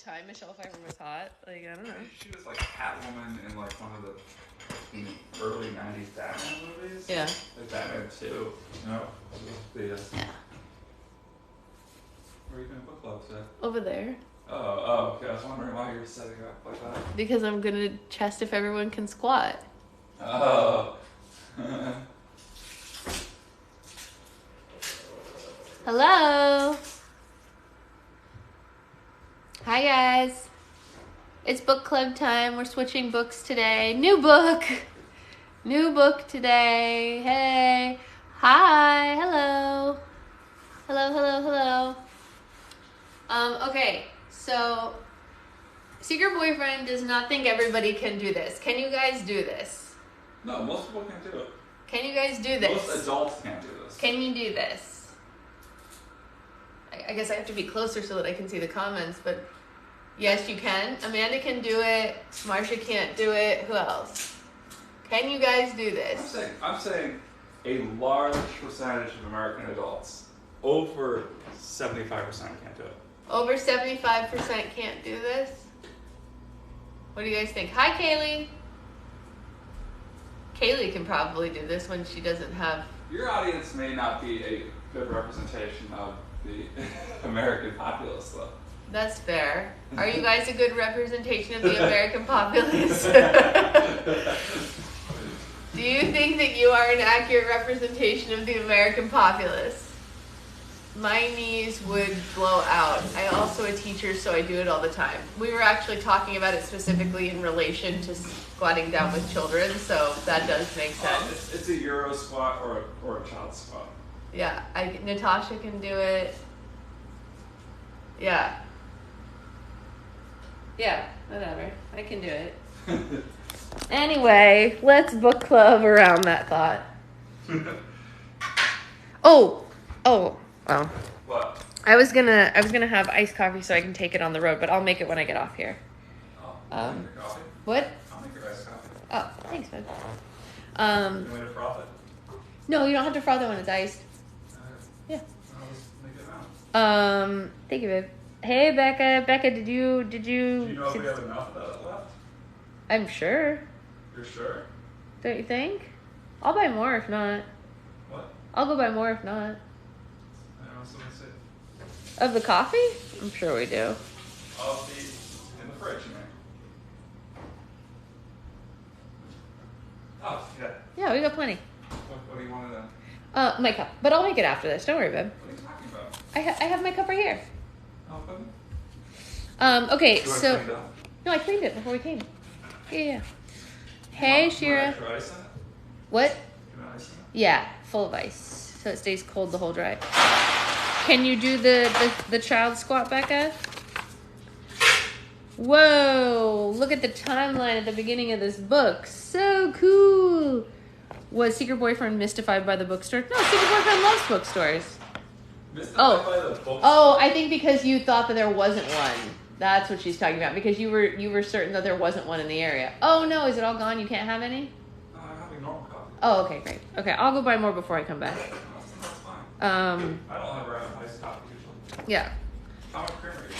time Michelle Pfeiffer was hot. Like, I don't know. She was like Catwoman in like one of the early 90s Batman movies. Yeah. Like Batman 2. No. Yeah. Where are you doing book club today? Over there. Oh, okay. I was wondering why you were setting up like that. Because I'm gonna test if everyone can squat. Oh. Hello. Hi guys. It's book club time. We're switching books today. New book today. Hey. Hi. Hello. Hello. Okay. So, Secret Boyfriend does not think everybody can do this. Can you guys do this? No, most people can't do it. Can you guys do this? Most adults can't do this. Can you do this? I guess I have to be closer so that I can see the comments, but yes, you can. Amanda can do it. Marsha can't do it. Who else? Can you guys do this? I'm saying a large percentage of American adults, over 75% can't do it. Over 75% can't do this? What do you guys think? Hi, Kaylee. Kaylee can probably do this when she doesn't have... Your audience may not be a good representation of the American populace, though. That's fair. Are you guys a good representation of the American populace? Do you think that you are an accurate representation of the American populace? My knees would blow out. I also a teacher, so I do it all the time. We were actually talking about it specifically in relation to squatting down with children, so that does make sense. It's a Euro squat or a child squat. Yeah, Natasha can do it. Yeah, whatever. I can do it. Anyway, let's book club around that thought. Oh. What? I was gonna have iced coffee so I can take it on the road, but I'll make it when I get off here. Oh, I'll make your coffee. What? I'll make your iced coffee. Oh, thanks, bud. You want me to froth it? No, you don't have to froth it when it's iced. Yeah. I'll just make it now. Thank you, babe. Hey, Becca. Becca, did you? Do you know if we have enough of that left? I'm sure. You're sure? Don't you think? I'll buy more if not. What? I'll go buy more if not. I don't know, so let's see. Of the coffee? I'm sure we do. I'll be in the fridge, man. Oh, yeah. Yeah, we got plenty. What do you want to know? My cup. But I'll make it after this. Don't worry, babe. What are you talking about? I have my cup right here. Oh, but... Okay, Do I so... clean it up? No, I cleaned it before we came. Yeah. Hey, Shira. Can I ice in it? What? Can I ice in it? Yeah, full of ice. So it stays cold the whole drive. Can you do the child squat, Becca? Whoa, look at the timeline at the beginning of this book. So cool. Was Secret Boyfriend mystified by the bookstore? No, Secret Boyfriend loves bookstores. Mystified by the bookstore? Oh, I think because you thought that there wasn't one. That's what she's talking about. Because you were certain that there wasn't one in the area. Oh no, is it all gone? You can't have any? No, I'm having normal coffee. Oh, okay, great. Okay, I'll go buy more before I come back. That's fine. Um, I don't ever have iced coffee usually. yeah. How much creamer do you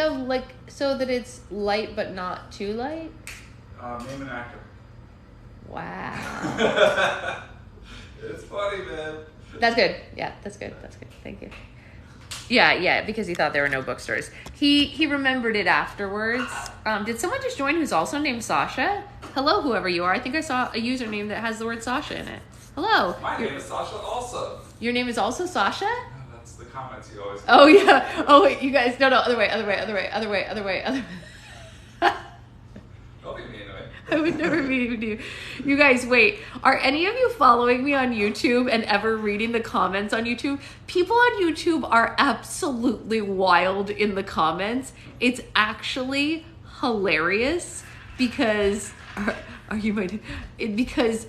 want? Like so that it's light but not too light. Name an actor. Wow. It's funny, man. That's good. Yeah, that's good. Thank you. Yeah, because he thought there were no bookstores. He remembered it afterwards. Did someone just join who's also named Sasha? Hello, whoever you are. I think I saw a username that has the word Sasha in it. Hello. My name is Sasha also. Your name is also Sasha? No, that's the comments you always Oh, yeah. Oh, wait, you guys. No, other way. Don't be mean to me. I would never mean to you. You guys, wait. Are any of you following me on YouTube and ever reading the comments on YouTube? People on YouTube are absolutely wild in the comments. It's actually hilarious because... Are you my... Because...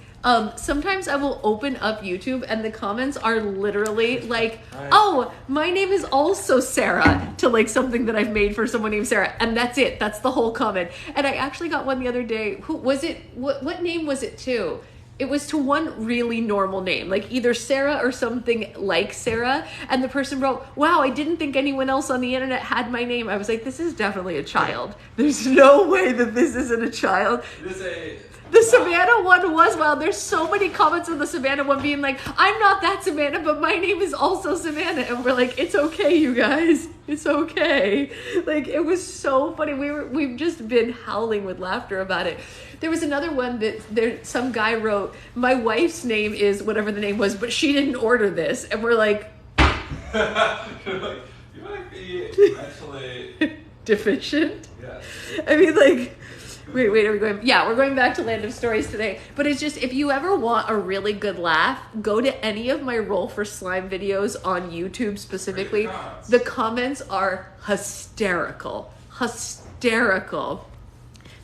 sometimes I will open up YouTube and the comments are literally like, oh, my name is also Sarah, to like something that I've made for someone named Sarah. And that's it. That's the whole comment. And I actually got one the other day. Who was it? What name was it too? it was to one really normal name, like either Sarah or something like Sarah. And the person wrote, wow, I didn't think anyone else on the internet had my name. I was like, this is definitely a child. There's no way that this isn't a child. The Savannah one was wild. There's so many comments on the Savannah one being like, I'm not that Savannah, but my name is also Savannah. And we're like, it's okay, you guys. It's okay. Like, it was so funny. We've just been howling with laughter about it. There was another one that some guy wrote, my wife's name is whatever the name was, but she didn't order this. And we're like, you might be actually deficient. Yes. I mean, like, wait, are we going? Yeah, we're going back to Land of Stories today. But it's just, if you ever want a really good laugh, go to any of my Roll for Slime videos on YouTube specifically. The comments are hysterical. Hysterical.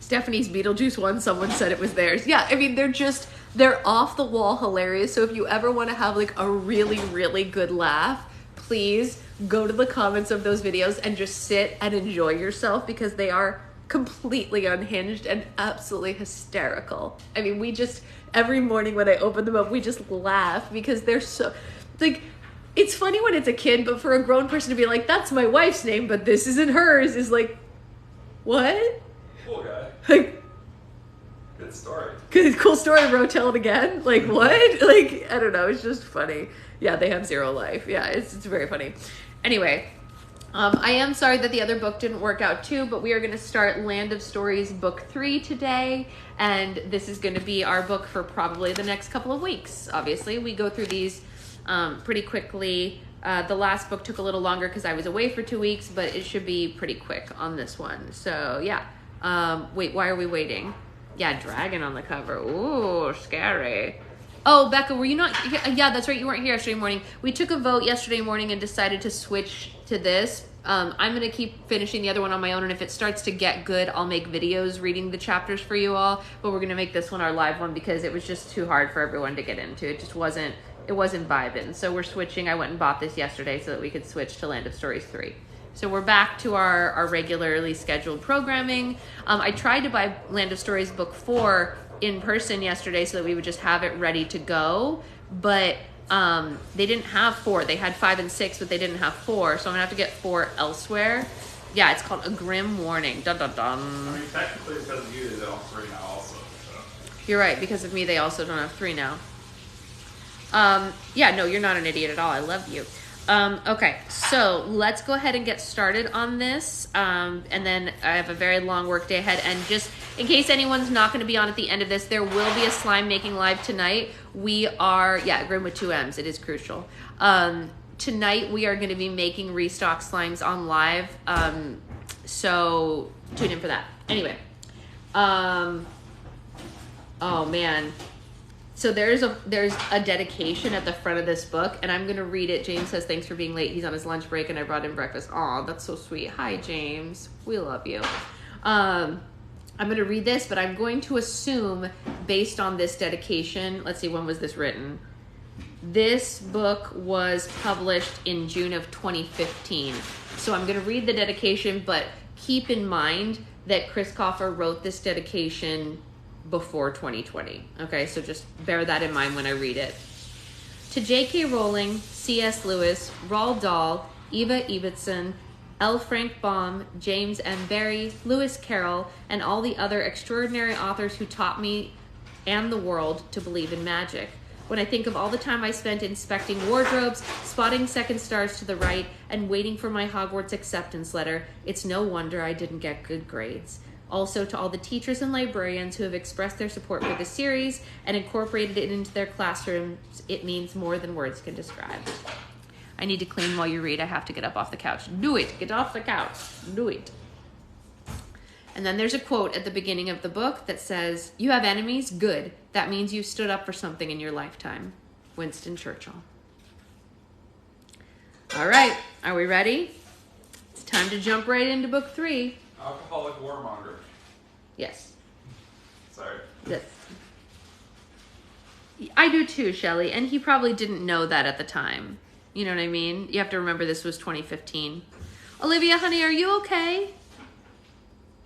Stephanie's Beetlejuice one, someone said it was theirs. Yeah, I mean, they're off the wall hilarious. So if you ever want to have like a really, really good laugh, please go to the comments of those videos and just sit and enjoy yourself, because they are completely unhinged and absolutely hysterical. I mean, we just, every morning when I open them up, we just laugh because they're so, like, it's funny when it's a kid, but for a grown person to be like, that's my wife's name, but this isn't hers, is like, what? Cool guy. Like, good story. Cool story, bro. Tell it again. Like, what? Like, I don't know. It's just funny. Yeah, they have zero life. Yeah, it's very funny. Anyway, I am sorry that the other book didn't work out too, but we are going to start Land of Stories book 3 today. And this is going to be our book for probably the next couple of weeks. Obviously, we go through these pretty quickly. The last book took a little longer because I was away for 2 weeks, but it should be pretty quick on this one. So yeah. Wait, why are we waiting? Yeah, dragon on the cover. Ooh, scary. Oh, Becca, were you not? Yeah, that's right. You weren't here yesterday morning. We took a vote yesterday morning and decided to switch to this. I'm going to keep finishing the other one on my own. And if it starts to get good, I'll make videos reading the chapters for you all. But we're going to make this one our live one because it was just too hard for everyone to get into. It just wasn't vibing. So we're switching. I went and bought this yesterday so that we could switch to Land of Stories 3. So we're back to our regularly scheduled programming. I tried to buy Land of Stories book 4 in person yesterday so that we would just have it ready to go. But they didn't have 4. They had 5 and 6, but they didn't have 4. So I'm going to have to get 4 elsewhere. Yeah, it's called A Grim Warning. Dun, dun, dun. I mean, technically because of you, they don't have 3 now also. So. You're right. Because of me, they also don't have 3 now. Yeah, no, you're not an idiot at all. I love you. Okay, so let's go ahead and get started on this. And then I have a very long work day ahead. And just in case anyone's not going to be on at the end of this, there will be a slime making live tonight. We are, yeah, Grim with 2 M's. It is crucial. Tonight we are going to be making restock slimes on live. So tune in for that. Anyway. Oh man. So there's a dedication at the front of this book, and I'm going to read it. James says, thanks for being late. He's on his lunch break, and I brought him breakfast. Aw, that's so sweet. Hi, James. We love you. I'm going to read this, but I'm going to assume, based on this dedication, let's see, when was this written? This book was published in June of 2015. So I'm going to read the dedication, but keep in mind that Chris Coffer wrote this dedication before 2020. Okay, so just bear that in mind when I read it. To J.K. Rowling, C.S. Lewis, Roald Dahl, Eva Ibbotson, L. Frank Baum, James M. Barrie, Lewis Carroll, and all the other extraordinary authors who taught me and the world to believe in magic. When I think of all the time I spent inspecting wardrobes, spotting second stars to the right, and waiting for my Hogwarts acceptance letter, it's no wonder I didn't get good grades. Also, to all the teachers and librarians who have expressed their support for the series and incorporated it into their classrooms, it means more than words can describe. I need to clean while you read. I have to get up off the couch. Do it. Get off the couch. Do it. And then there's a quote at the beginning of the book that says, "You have enemies? Good. That means you stood up for something in your lifetime." Winston Churchill. All right. Are we ready? It's time to jump right into book 3. Alcoholic warmonger. Yes. Sorry. Yes. I do too, Shelley. And he probably didn't know that at the time. You know what I mean? You have to remember this was 2015. Olivia, honey, are you okay?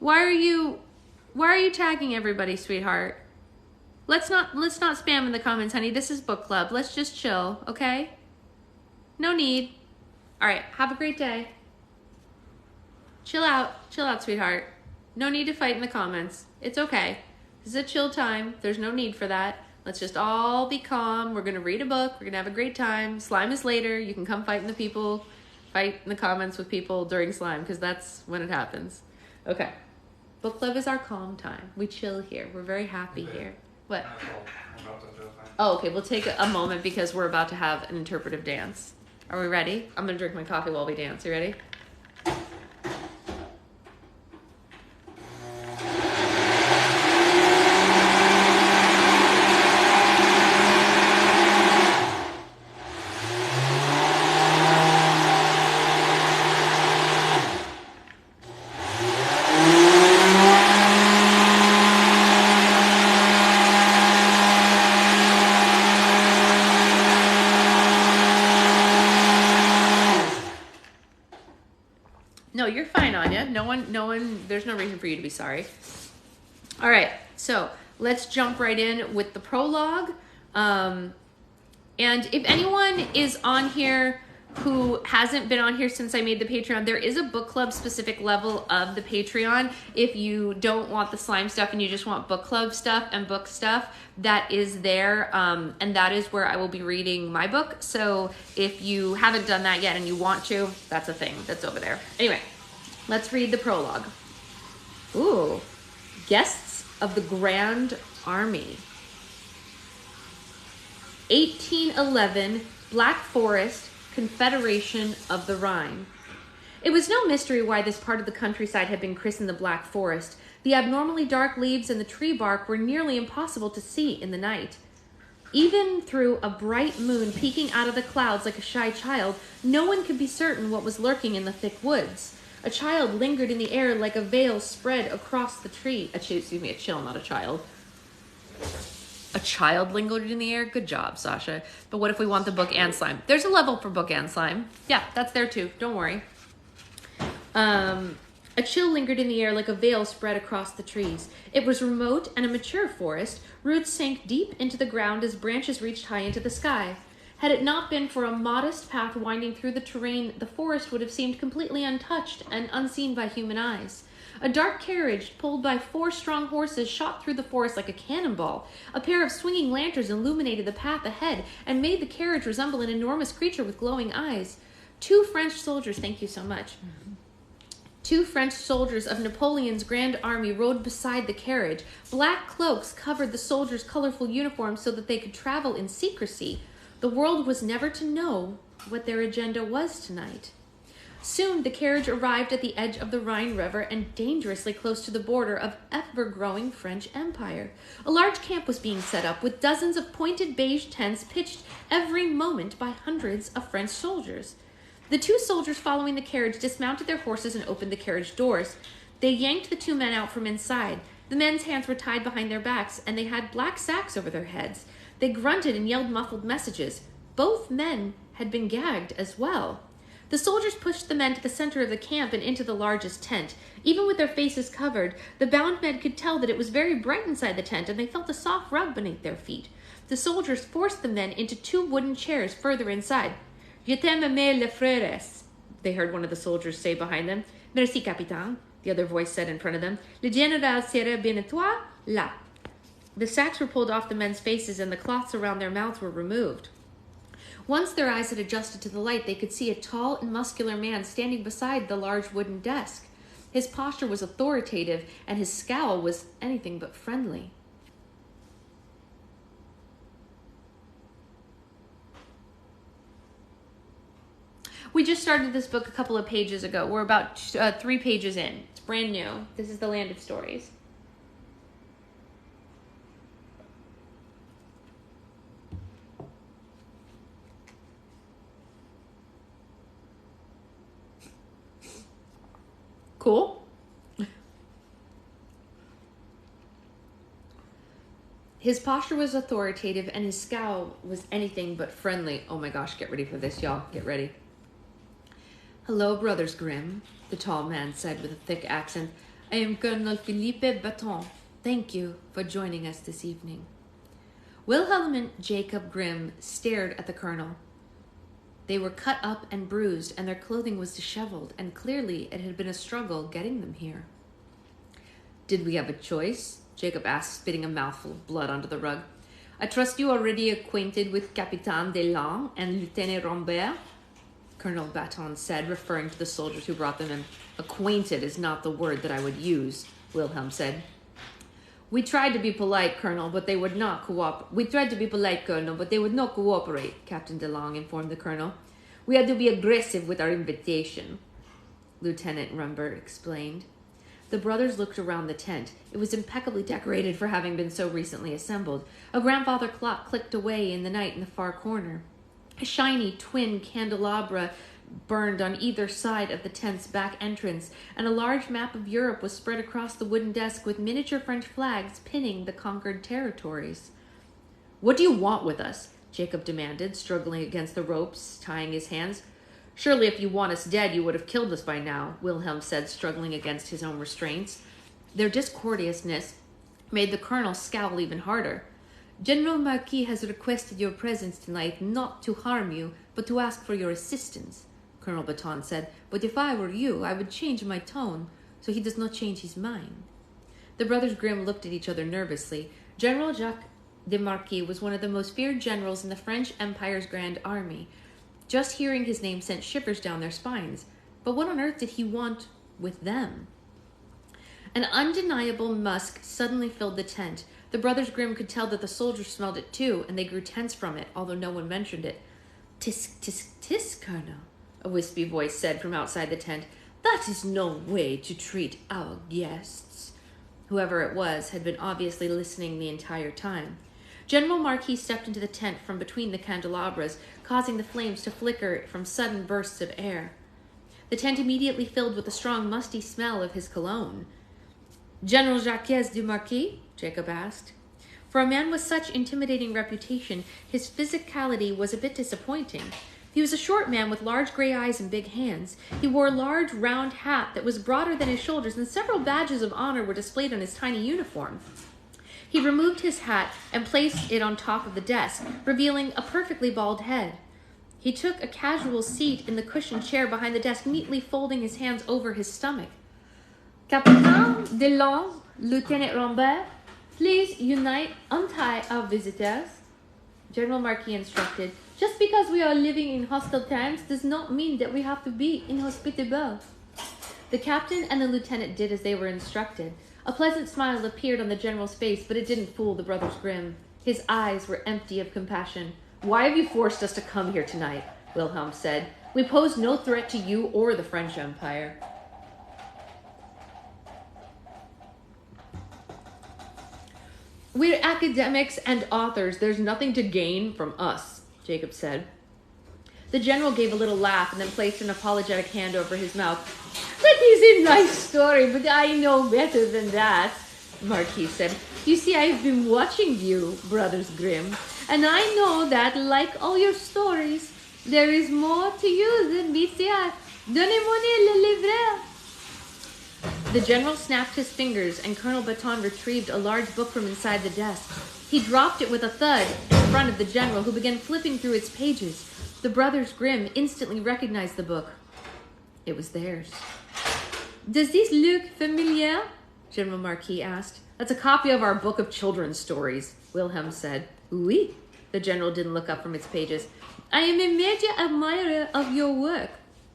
Why are you tagging everybody, sweetheart? Let's not spam in the comments, honey. This is book club. Let's just chill, okay? No need. All right, have a great day. Chill out, sweetheart. No need to fight in the comments. It's okay. This is a chill time. There's no need for that. Let's just all be calm. We're gonna read a book. We're gonna have a great time. Slime is later. You can come fight in the comments with people during slime, because that's when it happens. Okay. Book club is our calm time. We chill here. We're very happy here. What? Oh, okay. We'll take a moment because we're about to have an interpretive dance. Are we ready? I'm gonna drink my coffee while we dance. You ready? No, you're fine, Anya. No one, there's no reason for you to be sorry. All right, so let's jump right in with the prologue. And if anyone is on here who hasn't been on here since I made the Patreon, there is a book club specific level of the Patreon. If you don't want the slime stuff and you just want book club stuff and book stuff, that is there. And that is where I will be reading my book. So if you haven't done that yet and you want to, that's a thing that's over there. Anyway, let's read the prologue. Ooh, guests of the Grand Army. 1811, Black Forest, Confederation of the Rhine. It was no mystery why this part of the countryside had been christened the Black Forest. The abnormally dark leaves and the tree bark were nearly impossible to see in the night. Even through a bright moon peeking out of the clouds like a shy child, no one could be certain what was lurking in the thick woods. A child lingered in the air like a veil spread across the tree. A chill, not a child. A child lingered in the air? Good job, Sasha. But what if we want the book and slime? There's a level for book and slime. Yeah, that's there too. Don't worry. A chill lingered in the air like a veil spread across the trees. It was remote and a mature forest. Roots sank deep into the ground as branches reached high into the sky. Had it not been for a modest path winding through the terrain, the forest would have seemed completely untouched and unseen by human eyes. A dark carriage, pulled by 4 strong horses, shot through the forest like a cannonball. A pair of swinging lanterns illuminated the path ahead and made the carriage resemble an enormous creature with glowing eyes. 2 French soldiers, thank you so much. 2 French soldiers of Napoleon's Grand Army rode beside the carriage. Black cloaks covered the soldiers' colorful uniforms so that they could travel in secrecy. The world was never to know what their agenda was tonight. Soon the carriage arrived at the edge of the Rhine River and dangerously close to the border of ever-growing French Empire. A large camp was being set up with dozens of pointed beige tents pitched every moment by hundreds of French soldiers. The 2 soldiers following the carriage dismounted their horses and opened the carriage doors. They yanked the 2 men out from inside. The men's hands were tied behind their backs and they had black sacks over their heads. They grunted and yelled muffled messages. Both men had been gagged as well. The soldiers pushed the men to the center of the camp and into the largest tent. Even with their faces covered, the bound men could tell that it was very bright inside the tent, and they felt a soft rug beneath their feet. The soldiers forced the men into 2 wooden chairs further inside. Je t'aime, les frères, they heard one of the soldiers say behind them. Merci, capitaine, the other voice said in front of them. Le général serait bien à toi, là. The sacks were pulled off the men's faces, and the cloths around their mouths were removed. Once their eyes had adjusted to the light, they could see a tall and muscular man standing beside the large wooden desk. His posture was authoritative, and his scowl was anything but friendly. We just started this book a couple of pages ago. We're about 3 pages in. It's brand new. This is The Land of Stories. Cool. His posture was authoritative and his scowl was anything but friendly. Oh my gosh, get ready for this, y'all. Get ready. Hello, Brothers Grimm, the tall man said with a thick accent. I am Colonel Philippe Baton. Thank you for joining us this evening. Wilhelm and Jacob Grimm stared at the colonel. They were cut up and bruised, and their clothing was disheveled, and clearly it had been a struggle getting them here. Did we have a choice? Jacob asked, spitting a mouthful of blood onto the rug. I trust you are already acquainted with Capitaine Delange and Lieutenant Rambert? Colonel Baton said, referring to the soldiers who brought them in. Acquainted is not the word that I would use, Wilhelm said. We tried to be polite, Colonel, but they would not cooperate. Captain DeLong informed the colonel. We had to be aggressive with our invitation, Lieutenant Rambert explained. The brothers looked around the tent. It was impeccably decorated for having been so recently assembled. A grandfather clock clicked away in the night in the far corner. A shiny twin candelabra burned on either side of the tent's back entrance, and a large map of Europe was spread across the wooden desk with miniature French flags pinning the conquered territories. What do you want with us? Jacob demanded, struggling against the ropes, tying his hands. Surely if you want us dead, you would have killed us by now, Wilhelm said, struggling against his own restraints. Their discourteousness made the colonel scowl even harder. General Marquis has requested your presence tonight not to harm you, but to ask for your assistance, Colonel Baton said. But if I were you, I would change my tone, so he does not change his mind. The brothers Grimm looked at each other nervously. General Jacques de Marquis was one of the most feared generals in the French Empire's Grand Army. Just hearing his name sent shivers down their spines. But what on earth did he want with them? An undeniable musk suddenly filled the tent. The brothers Grimm could tell that the soldiers smelled it too, and they grew tense from it, although no one mentioned it. Tisk, tisk, tisk, Colonel, a wispy voice said from outside the tent. That is no way to treat our guests. Whoever it was had been obviously listening the entire time. General Marquis stepped into the tent from between the candelabras, causing the flames to flicker from sudden bursts of air. The tent immediately filled with the strong, musty smell of his cologne. General Jacques de Marquis? Jacob asked. For a man with such intimidating reputation, his physicality was a bit disappointing. He was a short man with large gray eyes and big hands. He wore a large, round hat that was broader than his shoulders, and several badges of honor were displayed on his tiny uniform. He removed his hat and placed it on top of the desk, revealing a perfectly bald head. He took a casual seat in the cushioned chair behind the desk, neatly folding his hands over his stomach. Capitaine Delange, Lieutenant Rambert, please untie our visitors, General Marquis instructed. Just because we are living in hostile times does not mean that we have to be inhospitable. The captain and the lieutenant did as they were instructed. A pleasant smile appeared on the general's face, but it didn't fool the brothers Grimm. His eyes were empty of compassion. Why have you forced us to come here tonight? Wilhelm said. We pose no threat to you or the French Empire. We're academics and authors. There's nothing to gain from us, Jacob said. The general gave a little laugh and then placed an apologetic hand over his mouth. That is a nice story, but I know better than that, Marquis said. You see, I've been watching you, Brothers Grimm, and I know that, like all your stories, there is more to you than meets the eye. Donnez-moi le livre. The general snapped his fingers, and Colonel Baton retrieved a large book from inside the desk. He dropped it with a thud in front of the general, who began flipping through its pages. The brothers Grimm instantly recognized the book. It was theirs. Does this look familiar? General Marquis asked. That's a copy of our book of children's stories, Wilhelm said. Oui. The general didn't look up from its pages. I am a major admirer of your work,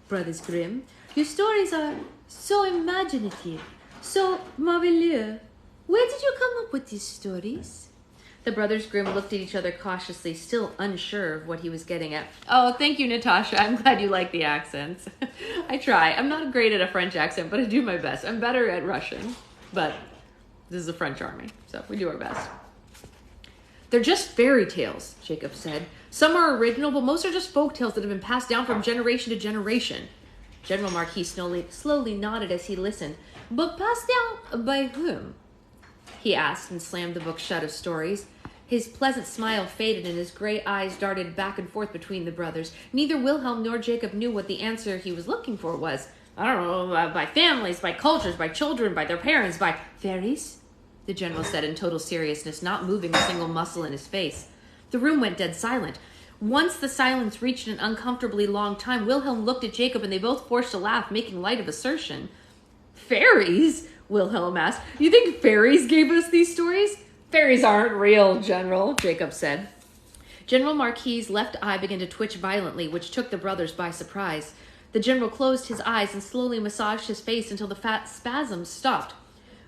Brothers Grimm. Your stories are so imaginative, so marvelous. Where did you come up with these stories? The brothers Grimm looked at each other cautiously, still unsure of what he was getting at. Oh, thank you, Natasha. I'm glad you like the accents. I try. I'm not great at a French accent, but I do my best. I'm better at Russian, but this is the French army, so we do our best. They're just fairy tales, Jacob said. Some are original, but most are just folk tales that have been passed down from generation to generation. General Marquis slowly nodded as he listened. But passed down by whom? He asked and slammed the book shut of stories. His pleasant smile faded and his gray eyes darted back and forth between the brothers. Neither Wilhelm nor Jacob knew what the answer he was looking for was. I don't know, by families, by cultures, by children, by their parents, by fairies, the general said in total seriousness, not moving a single muscle in his face. The room went dead silent. Once the silence reached an uncomfortably long time, Wilhelm looked at Jacob and they both forced a laugh, making light of assertion. Fairies? Wilhelm asked. You think fairies gave us these stories? Fairies aren't real, General, Jacob said. General Marquis's left eye began to twitch violently, which took the brothers by surprise. The general closed his eyes and slowly massaged his face until the fat spasms stopped.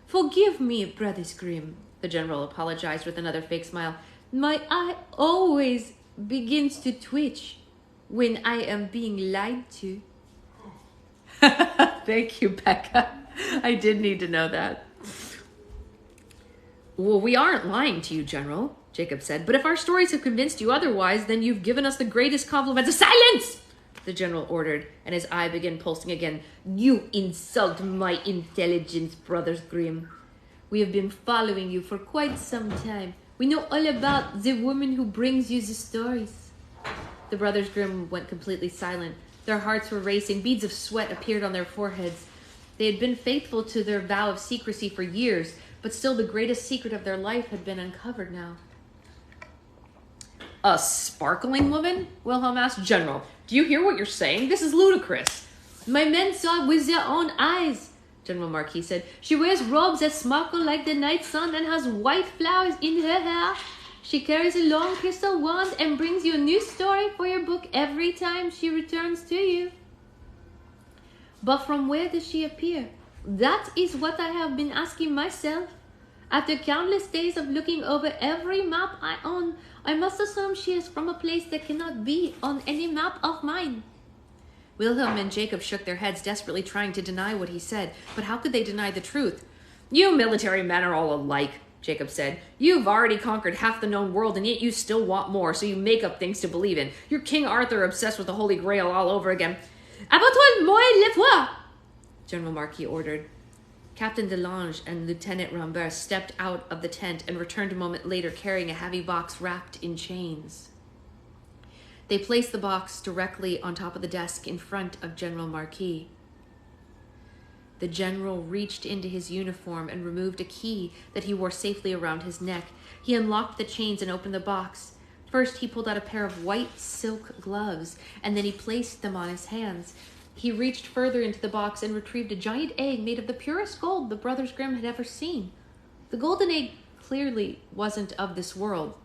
Forgive me, Brothers Grimm, the general apologized with another fake smile. My eye always begins to twitch when I am being lied to. Thank you, Becca. I did need to know that. Well, we aren't lying to you, General, Jacob said. But if our stories have convinced you otherwise, then you've given us the greatest compliments. Silence! The general ordered, and his eye began pulsing again. You insult my intelligence, Brothers Grimm. We have been following you for quite some time. We know all about the woman who brings you the stories. The Brothers Grimm went completely silent. Their hearts were racing. Beads of sweat appeared on their foreheads. They had been faithful to their vow of secrecy for years, but still the greatest secret of their life had been uncovered now. A sparkling woman? Wilhelm asked. General, do you hear what you're saying? This is ludicrous. My men saw it with their own eyes, General Marquis said. She wears robes that sparkle like the night sun and has white flowers in her hair. She carries a long crystal wand and brings you a new story for your book every time she returns to you. But from where does she appear? That is what I have been asking myself. After countless days of looking over every map I own, I must assume she is from a place that cannot be on any map of mine. Wilhelm and Jacob shook their heads, desperately trying to deny what he said. But how could they deny the truth? You military men are all alike, Jacob said. You've already conquered half the known world, and yet you still want more, so you make up things to believe in. You're King Arthur obsessed with the Holy Grail all over again. Abattoir moi les voix, General Marquis ordered. Captain Delange and Lieutenant Rambert stepped out of the tent and returned a moment later carrying a heavy box wrapped in chains. They placed the box directly on top of the desk in front of General Marquis. The general reached into his uniform and removed a key that he wore safely around his neck. He unlocked the chains and opened the box. First, he pulled out a pair of white silk gloves, and then he placed them on his hands. He reached further into the box and retrieved a giant egg made of the purest gold the Brothers Grimm had ever seen. The golden egg clearly wasn't of this world.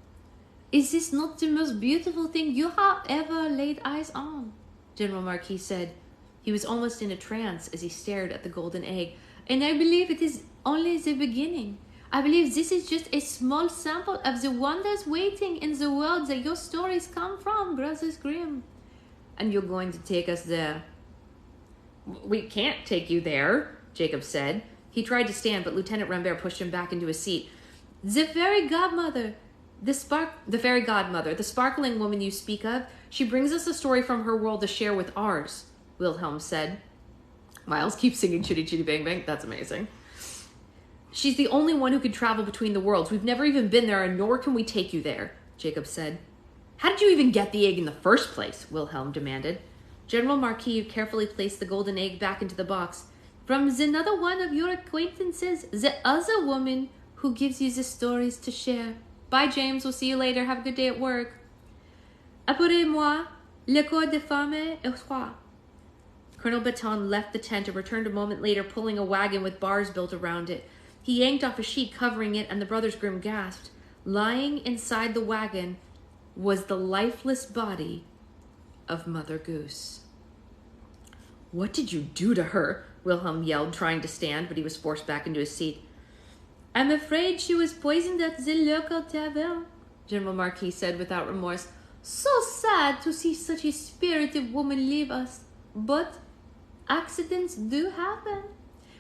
Is this not the most beautiful thing you have ever laid eyes on? General Marquis said. He was almost in a trance as he stared at the golden egg. And I believe it is only the beginning. I believe this is just a small sample of the wonders waiting in the world that your stories come from, Brothers Grimm. And you're going to take us there? We can't take you there, Jacob said. He tried to stand, but Lieutenant Rambert pushed him back into his seat. The fairy godmother, the sparkling woman you speak of, she brings us a story from her world to share with ours, Wilhelm said. Miles keeps singing Chitty Chitty Bang Bang. That's amazing. She's the only one who can travel between the worlds. We've never even been there, and nor can we take you there, Jacob said. How did you even get the egg in the first place? Wilhelm demanded. General Marquis carefully placed the golden egg back into the box. From another one of your acquaintances, the other woman who gives you the stories to share. Bye, James. We'll see you later. Have a good day at work. Apportez-moi le corps de femme et roi. Colonel Baton left the tent and returned a moment later, pulling a wagon with bars built around it. He yanked off a sheet covering it, and the Brothers Grimm gasped. Lying inside the wagon was the lifeless body of Mother Goose. What did you do to her? Wilhelm yelled, trying to stand, but he was forced back into his seat. I'm afraid she was poisoned at the local tavern, General Marquis said without remorse. So sad to see such a spirited woman leave us. But accidents do happen.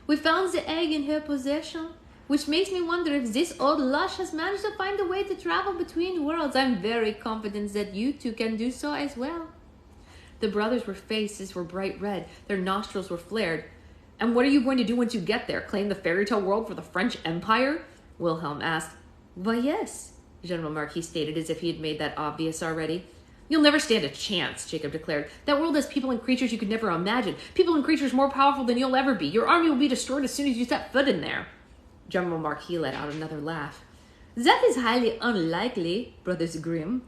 We found the egg in her possession, which makes me wonder if this old lush has managed to find a way to travel between worlds. I'm very confident that you two can do so as well. The brothers' faces were bright red. Their nostrils were flared. And what are you going to do once you get there? Claim the fairy tale world for the French Empire? Wilhelm asked. Why, yes, General Marquis stated as if he had made that obvious already. You'll never stand a chance, Jacob declared. That world has people and creatures you could never imagine. People and creatures more powerful than you'll ever be. Your army will be destroyed as soon as you set foot in there. General Marquis let out another laugh. That is highly unlikely, Brothers Grimm.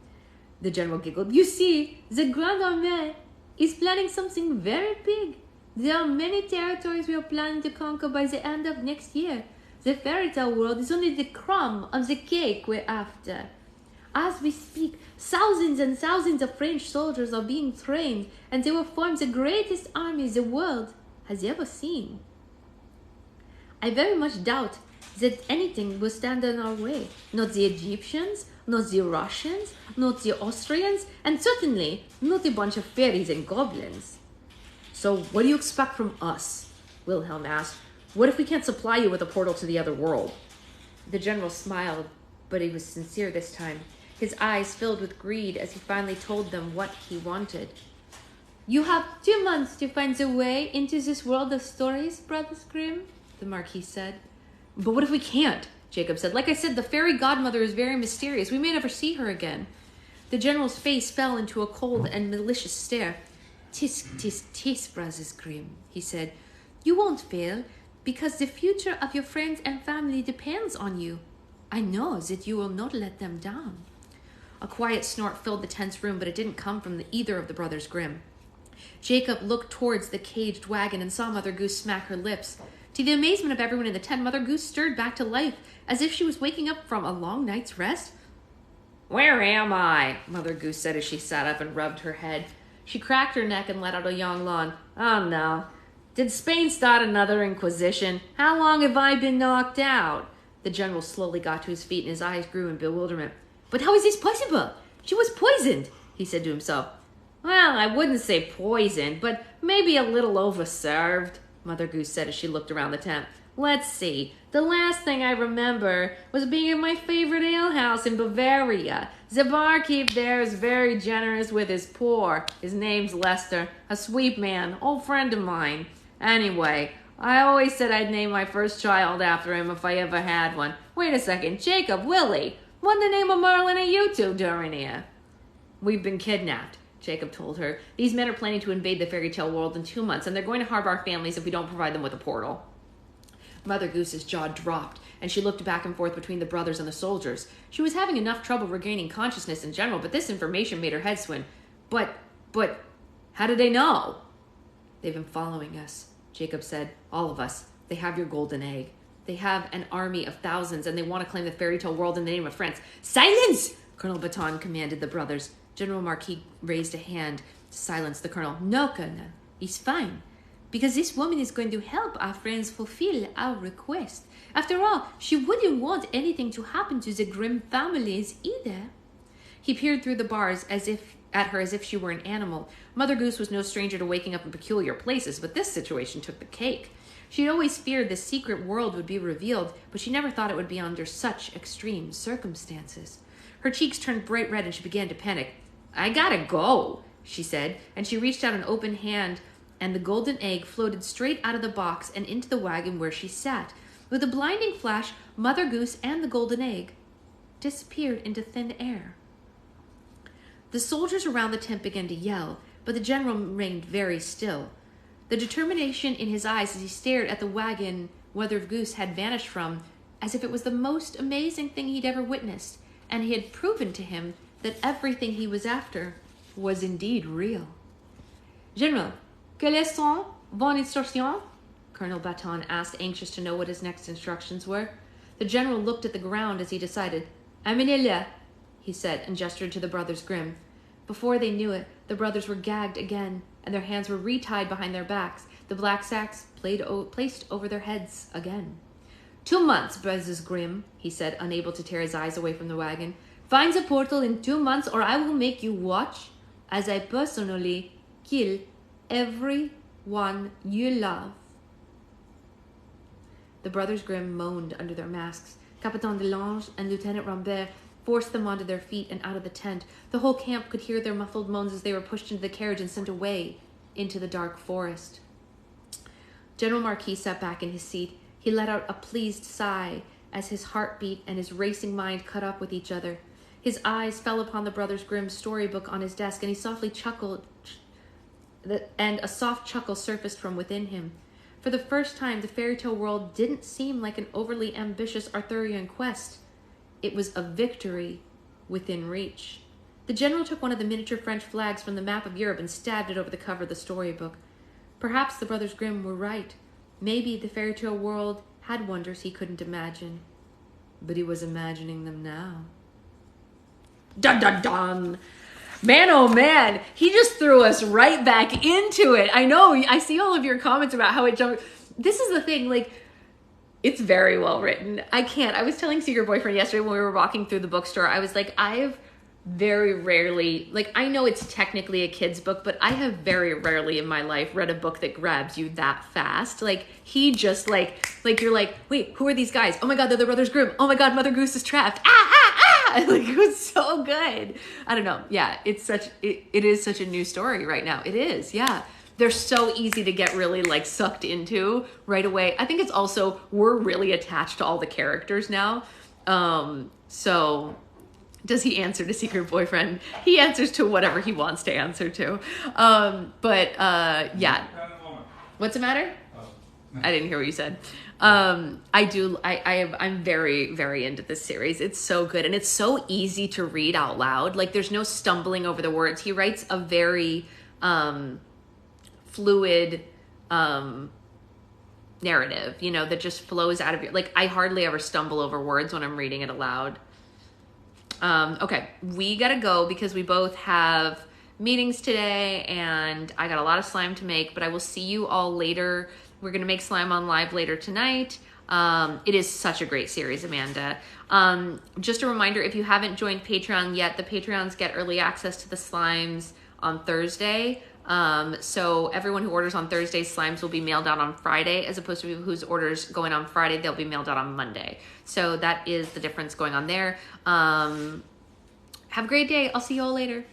The general giggled. You see, the Grand Armée is planning something very big. There are many territories we are planning to conquer by the end of next year. The fairy tale world is only the crumb of the cake we're after. As we speak, thousands and thousands of French soldiers are being trained, and they will form the greatest army the world has ever seen. I very much doubt that anything will stand in our way. Not the Egyptians, not the Russians, not the Austrians, and certainly not a bunch of fairies and goblins. So what do you expect from us? Wilhelm asked. What if we can't supply you with a portal to the other world? The general smiled, but he was sincere this time. His eyes filled with greed as he finally told them what he wanted. You have 2 months to find the way into this world of stories, Brothers Grimm, the Marquis said. But what if we can't? Jacob said. Like I said, the fairy godmother is very mysterious. We may never see her again. The general's face fell into a cold and malicious stare. Tisk, tisk, tisk, Brothers Grimm, he said. You won't fail, because the future of your friends and family depends on you. I know that you will not let them down. A quiet snort filled the tense room, but it didn't come from either of the Brothers Grimm. Jacob looked towards the caged wagon and saw Mother Goose smack her lips. To the amazement of everyone in the tent, Mother Goose stirred back to life, as if she was waking up from a long night's rest. Where am I? Mother Goose said as she sat up and rubbed her head. She cracked her neck and let out a young yawn. Oh no. Did Spain start another inquisition? How long have I been knocked out? The general slowly got to his feet and his eyes grew in bewilderment. But how is this possible? She was poisoned, he said to himself. Well, I wouldn't say poisoned, but maybe a little overserved, Mother Goose said as she looked around the tent. Let's see. The last thing I remember was being in my favorite alehouse in Bavaria. The barkeep there is very generous with his poor. His name's Lester, a sweet man, old friend of mine. Anyway, I always said I'd name my first child after him if I ever had one. Wait a second, Jacob, Willie, what the name of Merlin are you two doing here? We've been kidnapped, Jacob told her. These men are planning to invade the fairy tale world in 2 months, and they're going to harm our families if we don't provide them with a portal. Mother Goose's jaw dropped, and she looked back and forth between the brothers and the soldiers. She was having enough trouble regaining consciousness in general, but this information made her head swim. But, how did they know? They've been following us, Jacob said. All of us. They have your golden egg. They have an army of thousands, and they want to claim the fairy tale world in the name of France. Silence! Colonel Baton commanded the brothers. General Marquis raised a hand to silence the colonel. No, Colonel. It's fine. Because this woman is going to help our friends fulfill our request. After all, she wouldn't want anything to happen to the Grimm families either. He peered through the bars at her as if she were an animal. Mother Goose was no stranger to waking up in peculiar places, but this situation took the cake. She had always feared the secret world would be revealed, but she never thought it would be under such extreme circumstances. Her cheeks turned bright red and she began to panic. I gotta go, she said, and she reached out an open hand, and the golden egg floated straight out of the box and into the wagon where she sat. With a blinding flash, Mother Goose and the golden egg disappeared into thin air. The soldiers around the tent began to yell, but the general remained very still. The determination in his eyes as he stared at the wagon Mother Goose had vanished from, as if it was the most amazing thing he'd ever witnessed, and he had proven to him that everything he was after was indeed real. General, quelles sont vos instructions? Colonel Baton asked, anxious to know what his next instructions were. The general looked at the ground as he decided. Amenez-le, he said, and gestured to the Brothers Grimm. Before they knew it, the brothers were gagged again, and their hands were retied behind their backs, the black sacks placed over their heads again. 2 months, Brothers Grimm, he said, unable to tear his eyes away from the wagon. Find the portal in 2 months, or I will make you watch as I personally kill everyone you love. The Brothers Grimm moaned under their masks. Capitaine Delange and Lieutenant Rambert forced them onto their feet and out of the tent. The whole camp could hear their muffled moans as they were pushed into the carriage and sent away into the dark forest. General Marquis sat back in his seat. He let out a pleased sigh as his heartbeat and his racing mind caught up with each other. His eyes fell upon the Brothers Grimm's storybook on his desk, and he softly chuckled, and a soft chuckle surfaced from within him. For the first time, the fairy tale world didn't seem like an overly ambitious Arthurian quest. It was a victory within reach. The general took one of the miniature French flags from the map of Europe and stabbed it over the cover of the storybook. Perhaps the Brothers Grimm were right. Maybe the fairy tale world had wonders he couldn't imagine. But he was imagining them now. Dun dun dun! Man, oh man, he just threw us right back into it. I know, I see all of your comments about how it jumped. This is the thing, like, it's very well written. I was telling Secret Boyfriend yesterday when we were walking through the bookstore, I was like, I've very rarely, like, I know it's technically a kid's book, but I have very rarely in my life read a book that grabs you that fast. Like, he just, like you're like, wait, who are these guys? Oh my God, they're the Brothers Grimm. Oh my God, Mother Goose is trapped. Like, it was so good. I don't know. Yeah, it is such a new story right now. It is, yeah. They're so easy to get really, like, sucked into right away. I think it's also, we're really attached to all the characters now. So does he answer to Secret Boyfriend? He answers to whatever he wants to answer to. Yeah. What's the matter? I didn't hear what you said. I'm very, very into this series. It's so good. And it's so easy to read out loud. Like, there's no stumbling over the words. He writes a very fluid narrative, you know, that just flows out of your, like, I hardly ever stumble over words when I'm reading it aloud. Okay, we gotta go because we both have meetings today and I got a lot of slime to make, but I will see you all later. We're gonna make slime on live later tonight. It is such a great series, Amanda. Just a reminder, if you haven't joined Patreon yet, the Patreons get early access to the slimes on Thursday. So everyone who orders on Thursday, slimes will be mailed out on Friday, as opposed to people whose orders going on Friday, they'll be mailed out on Monday. So that is the difference going on there. Have a great day. I'll see you all later.